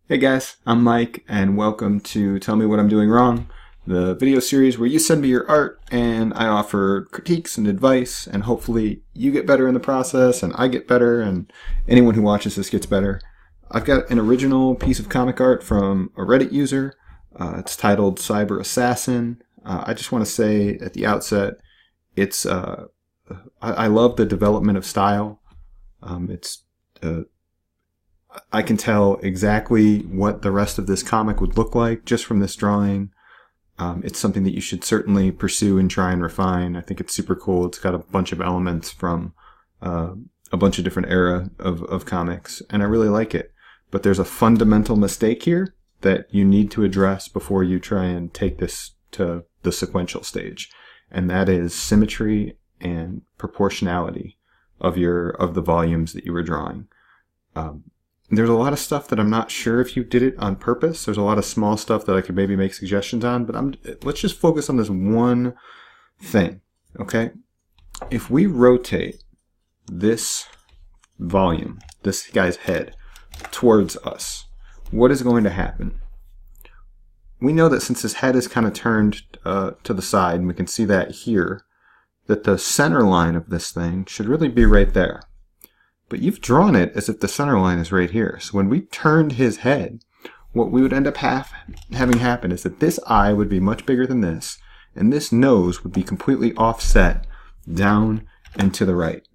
Hey guys, I'm Mike, and welcome to Tell Me What I'm Doing Wrong, the video series where you send me your art and I offer critiques and advice, and hopefully you get better in the process, and I get better, and anyone who watches this gets better. I've got an original piece of comic art from a Reddit user. It's titled Cyber Assassin. I just want to say at the outset, I love the development of style. I can tell exactly what the rest of this comic would look like just from this drawing. It's something that you should certainly pursue and try and refine. I think it's super cool. It's got a bunch of elements from a bunch of different era of comics, and I really like it. But there's a fundamental mistake here that you need to address before you try and take this to the sequential stage, and that is symmetry and proportionality of the volumes that you were drawing. There's a lot of stuff that I'm not sure if you did it on purpose. There's a lot of small stuff that I could maybe make suggestions on, but let's just focus on this one thing, okay? If we rotate this volume, this guy's head, towards us, what is going to happen? We know that since his head is kind of turned to the side, and we can see that here, that the center line of this thing should really be right there. But you've drawn it as if the center line is right here. So when we turned his head, what we would end up having happen is that this eye would be much bigger than this, and this nose would be completely offset down and to the right.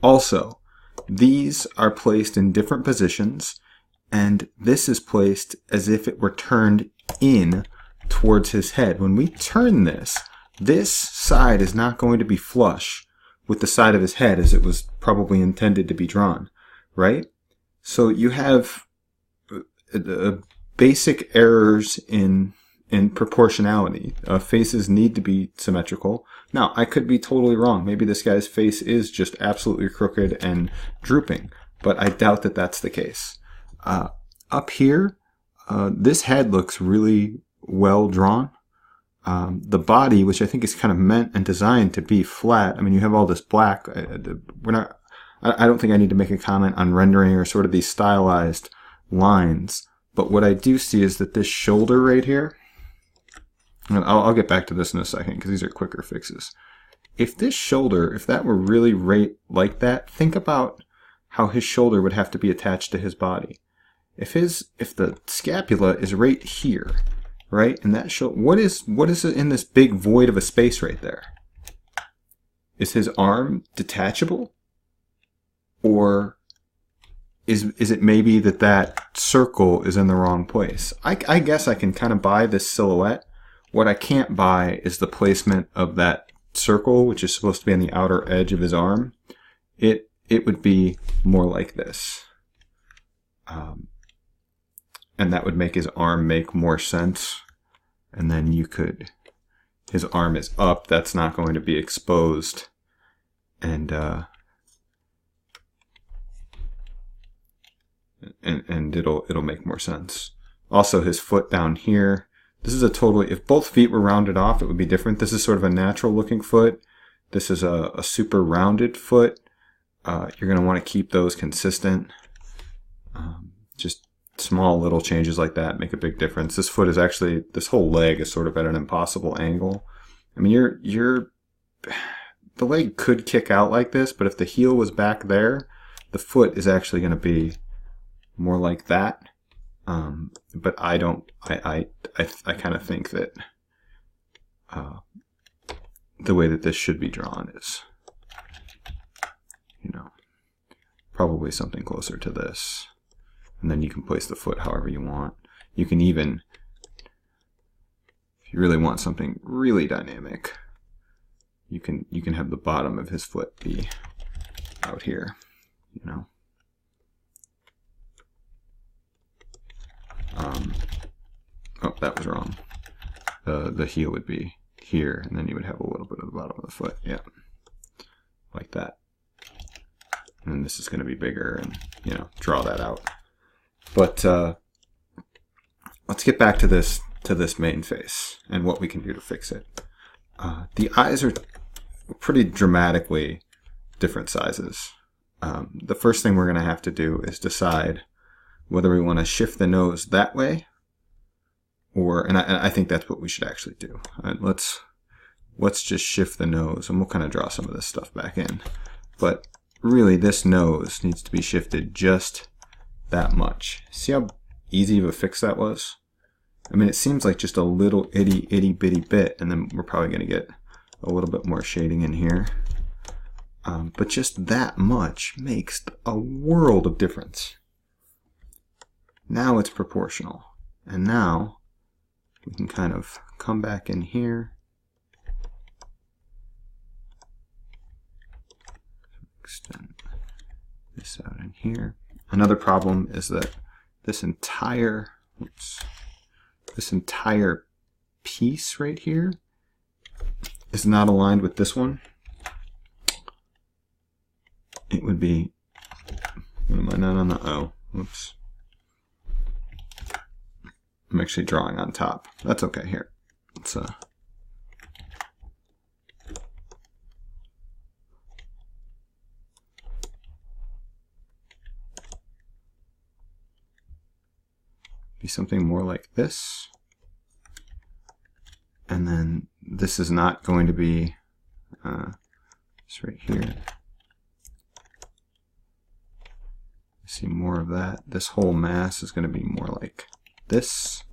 Also, these are placed in different positions, and this is placed as if it were turned in towards his head. When we turn this side is not going to be flush with the side of his head as it was probably intended to be drawn, right? So you have basic errors in proportionality. Faces need to be symmetrical. Now, I could be totally wrong. Maybe this guy's face is just absolutely crooked and drooping, but I doubt that that's the case. Up here, this head looks really well drawn. The body, which I think is kind of meant and designed to be flat. I mean, you have all this black. I don't think I need to make a comment on rendering or sort of these stylized lines. But what I do see is that this shoulder right here, and I'll get back to this in a second because these are quicker fixes. If this shoulder, if that were really right like that, think about how his shoulder would have to be attached to his body. If the scapula is right here, right? And that what is in this big void of a space right there? Is his arm detachable? Or is it maybe that circle is in the wrong place? I guess I can kind of buy this silhouette. What I can't buy is the placement of that circle, which is supposed to be on the outer edge of his arm. It would be more like this. And that would make his arm make more sense. And then his arm is up, that's not going to be exposed. And it'll make more sense. Also, his foot down here, this is if both feet were rounded off, it would be different. This is sort of a natural looking foot. This is a super rounded foot. You're going to want to keep those consistent. Just small little changes like that make a big difference. This foot is actually, this whole leg is sort of at an impossible angle. I mean, the leg could kick out like this, but if the heel was back there, the foot is actually going to be more like that. But I kind of think that the way that this should be drawn is, probably something closer to this. And then you can place the foot however you want. You can even, if you really want something really dynamic, you can have the bottom of his foot be out here, Oh, that was wrong. The heel would be here, and then you would have a little bit of the bottom of the foot, yeah, like that. And this is going to be bigger, and draw that out. But let's get back to this main face and what we can do to fix it. The eyes are pretty dramatically different sizes. The first thing we're going to have to do is decide whether we want to shift the nose that way, or, and I think that's what we should actually do. All right, let's just shift the nose, and we'll kind of draw some of this stuff back in. But really, this nose needs to be shifted just that much. See how easy of a fix that was? I mean, it seems like just a little itty bitty bit, and then we're probably going to get a little bit more shading in here. But just that much makes a world of difference. Now it's proportional. And now we can kind of come back in here. Extend this out in here. Another problem is that this entire piece right here is not aligned with this one. It would be, what am I not on the O? Oops. I'm actually drawing on top. That's okay here. Let's be something more like this. And then this is not going to be it's right here. See more of that. This whole mass is going to be more like this.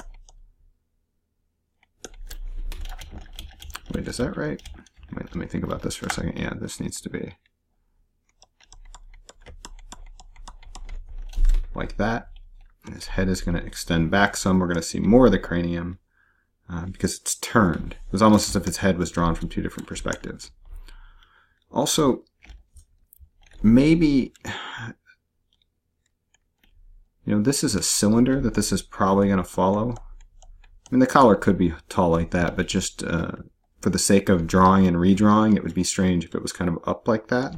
Wait, is that right? Wait, let me think about this for a second. Yeah, this needs to be like that. And his head is going to extend back some. We're going to see more of the cranium because it's turned. It was almost as if his head was drawn from two different perspectives. Also, maybe, you know, this is a cylinder that this is probably going to follow. I mean, the collar could be tall like that, but just for the sake of drawing and redrawing, it would be strange if it was kind of up like that.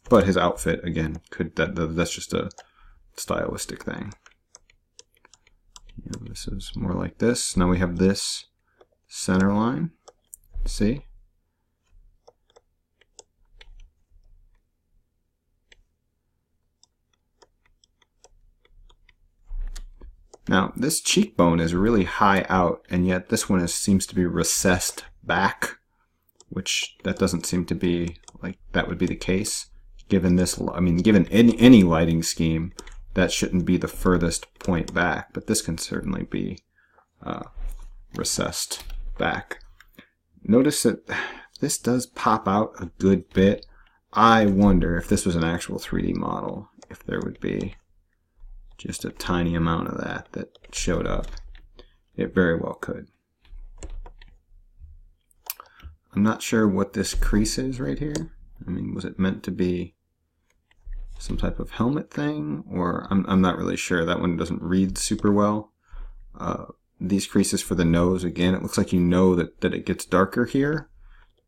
But his outfit, again, that's just a stylistic thing. You know, this is more like this. Now we have this center line. See? Now, this cheekbone is really high out, and yet this one seems to be recessed back, which that doesn't seem to be like that would be the case. Given this, I mean, given any lighting scheme, that shouldn't be the furthest point back, but this can certainly be recessed back. Notice that this does pop out a good bit. I wonder if this was an actual 3D model, if there would be just a tiny amount of that showed up. It very well could. I'm not sure what this crease is right here. I mean, was it meant to be some type of helmet thing? Or I'm not really sure. That one doesn't read super well. These creases for the nose, again, it looks like you know that it gets darker here,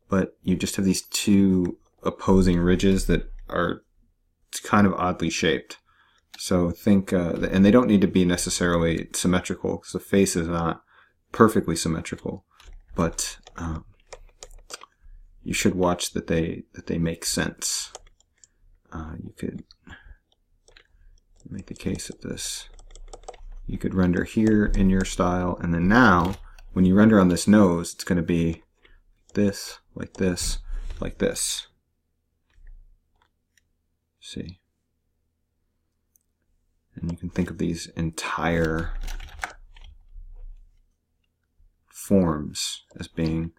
but you just have these two opposing ridges that are kind of oddly shaped. So think, and they don't need to be necessarily symmetrical because the face is not perfectly symmetrical, but you should watch that they make sense. You could make the case of this. You could render here in your style, and then now when you render on this nose, it's going to be this, like this, like this. See? And you can think of these entire forms as being,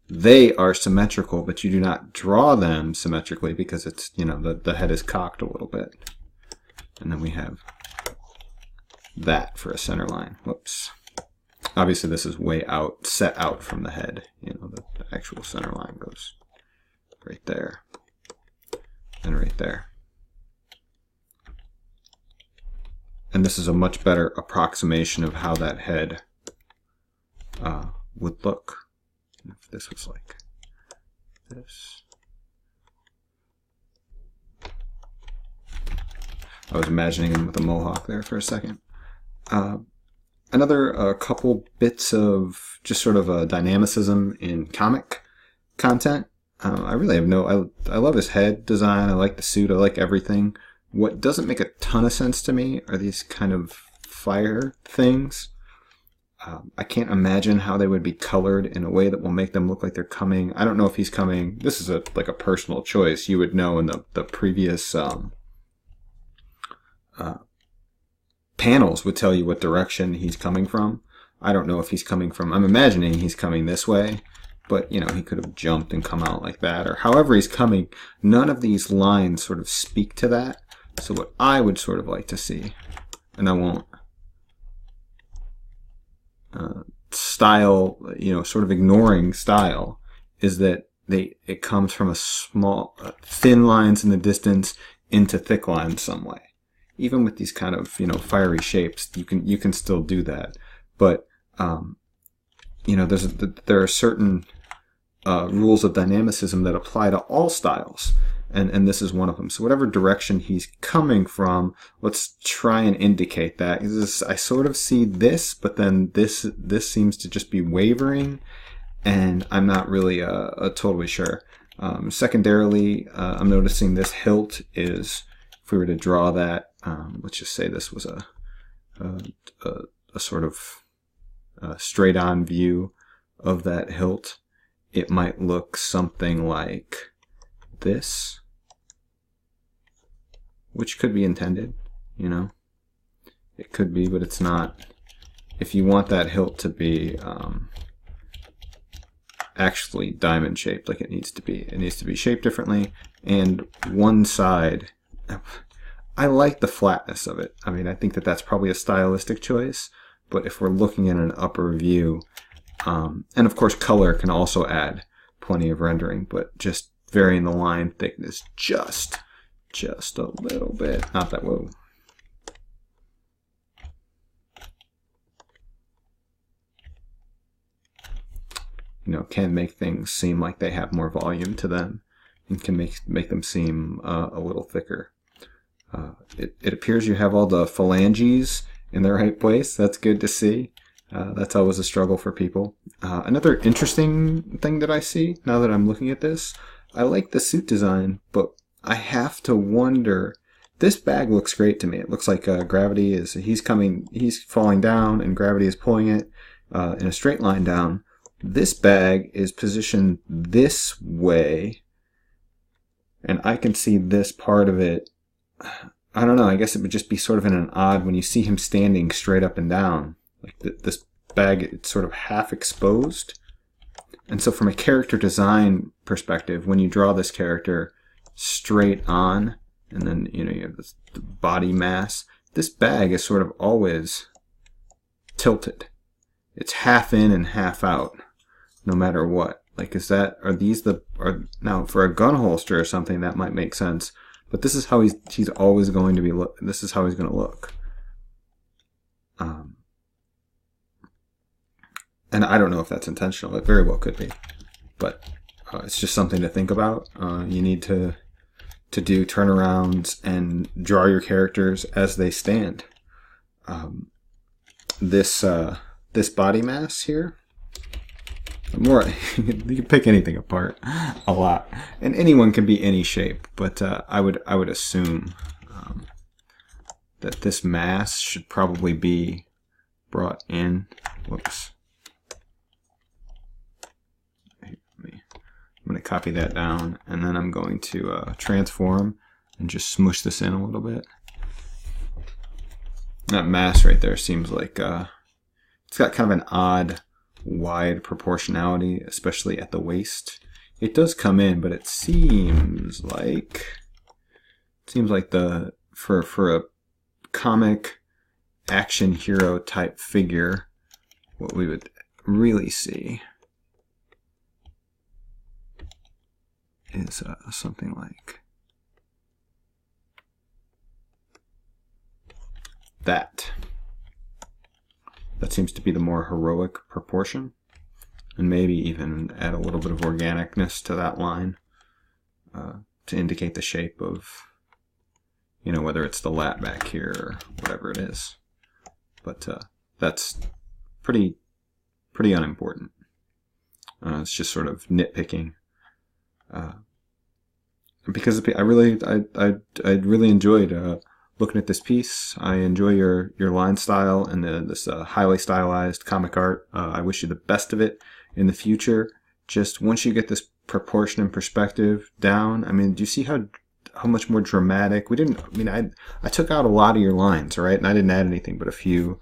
they are symmetrical, but you do not draw them symmetrically because it's, you know, the head is cocked a little bit. And then we have that for a center line. Whoops. Obviously this is way out, set out from the head. You know, the actual center line goes right there and right there. And this is a much better approximation of how that head would look if this was like this. I was imagining him with a mohawk there for a second. Another couple bits of just sort of a dynamicism in comic content. I really have I love his head design. I like the suit. I like everything. What doesn't make a ton of sense to me are these kind of fire things. I can't imagine how they would be colored in a way that will make them look like they're coming. I don't know if he's coming. This is like a personal choice. You would know in the previous panels would tell you what direction he's coming from. I don't know if he's coming from, I'm imagining he's coming this way, but you know, he could have jumped and come out like that, or however he's coming. None of these lines sort of speak to that. So what I would sort of like to see, and I won't style, you know, sort of ignoring style, is that it comes from a small, thin lines in the distance into thick lines some way. Even with these kind of, you know, fiery shapes, you can still do that. But you know, there are certain rules of dynamicism that apply to all styles, and this is one of them. So whatever direction he's coming from, let's try and indicate that. I sort of see this, but then this seems to just be wavering, and I'm not really totally sure. Secondarily, I'm noticing this hilt is, if we were to draw that, let's just say this was a sort of straight on view of that hilt, it might look something like this, which could be intended, you know. It could be, but it's not. If you want that hilt to be actually diamond shaped like it needs to be shaped differently. And one side, I like the flatness of it. I mean, I think that that's probably a stylistic choice, but if we're looking at an upper view, and of course color can also add plenty of rendering, but just varying the line thickness just a little bit, not that, whoa. You know, can make things seem like they have more volume to them, and can make them seem a little thicker. It appears you have all the phalanges in the right place. That's good to see. That's always a struggle for people. Another interesting thing that I see now that I'm looking at this, I like the suit design, but I have to wonder, this bag looks great to me. It looks like gravity is, he's falling down and gravity is pulling it in a straight line down. This bag is positioned this way, and I can see this part of it. I don't know, I guess it would just be sort of in an odd, when you see him standing straight up and down, like this bag, it's sort of half exposed. And so from a character design perspective, when you draw this character straight on, and then, you know, you have this body mass, this bag is sort of always tilted. It's half in and half out, no matter what. Like, now for a gun holster or something, that might make sense. But this is how he's always going to be. This is how he's going to look. And I don't know if that's intentional. It very well could be, but it's just something to think about. You need to do turnarounds and draw your characters as they stand. This body mass here. You can pick anything apart a lot, and anyone can be any shape. But I would assume that this mass should probably be brought in. Whoops. I'm going to copy that down, and then I'm going to transform and just smoosh this in a little bit. That mass right there seems like it's got kind of an odd wide proportionality, especially at the waist. It does come in, but it seems like for a comic action hero type figure, what we would really see is something like that. That seems to be the more heroic proportion, and maybe even add a little bit of organicness to that line to indicate the shape of, you know, whether it's the lat back here or whatever it is. But that's pretty unimportant. It's just sort of nitpicking. because I really enjoyed looking at this piece. I enjoy your line style and this highly stylized comic art. I wish you the best of it in the future. Just once you get this proportion and perspective down, I mean, do you see how much more dramatic? We didn't. I mean, I took out a lot of your lines, right, and I didn't add anything but a few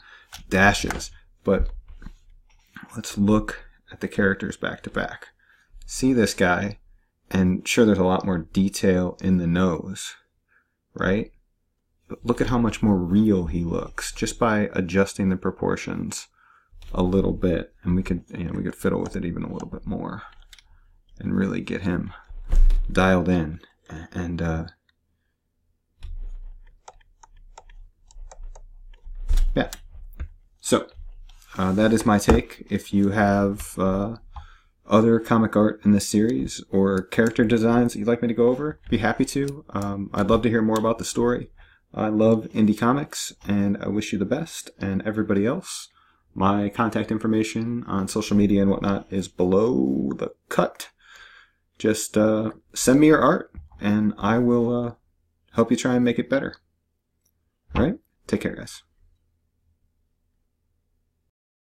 dashes. But let's look at the characters back to back. See this guy, and sure, there's a lot more detail in the nose, right? But look at how much more real he looks just by adjusting the proportions a little bit, and we could fiddle with it even a little bit more and really get him dialed in. And yeah, so that is my take. If you have other comic art in this series or character designs that you'd like me to go over, be happy to. I'd love to hear more about the story. I love indie comics, and I wish you the best. And everybody else, my contact information on social media and whatnot is below the cut. Just send me your art, and I will help you try and make it better. All right? Take care, guys.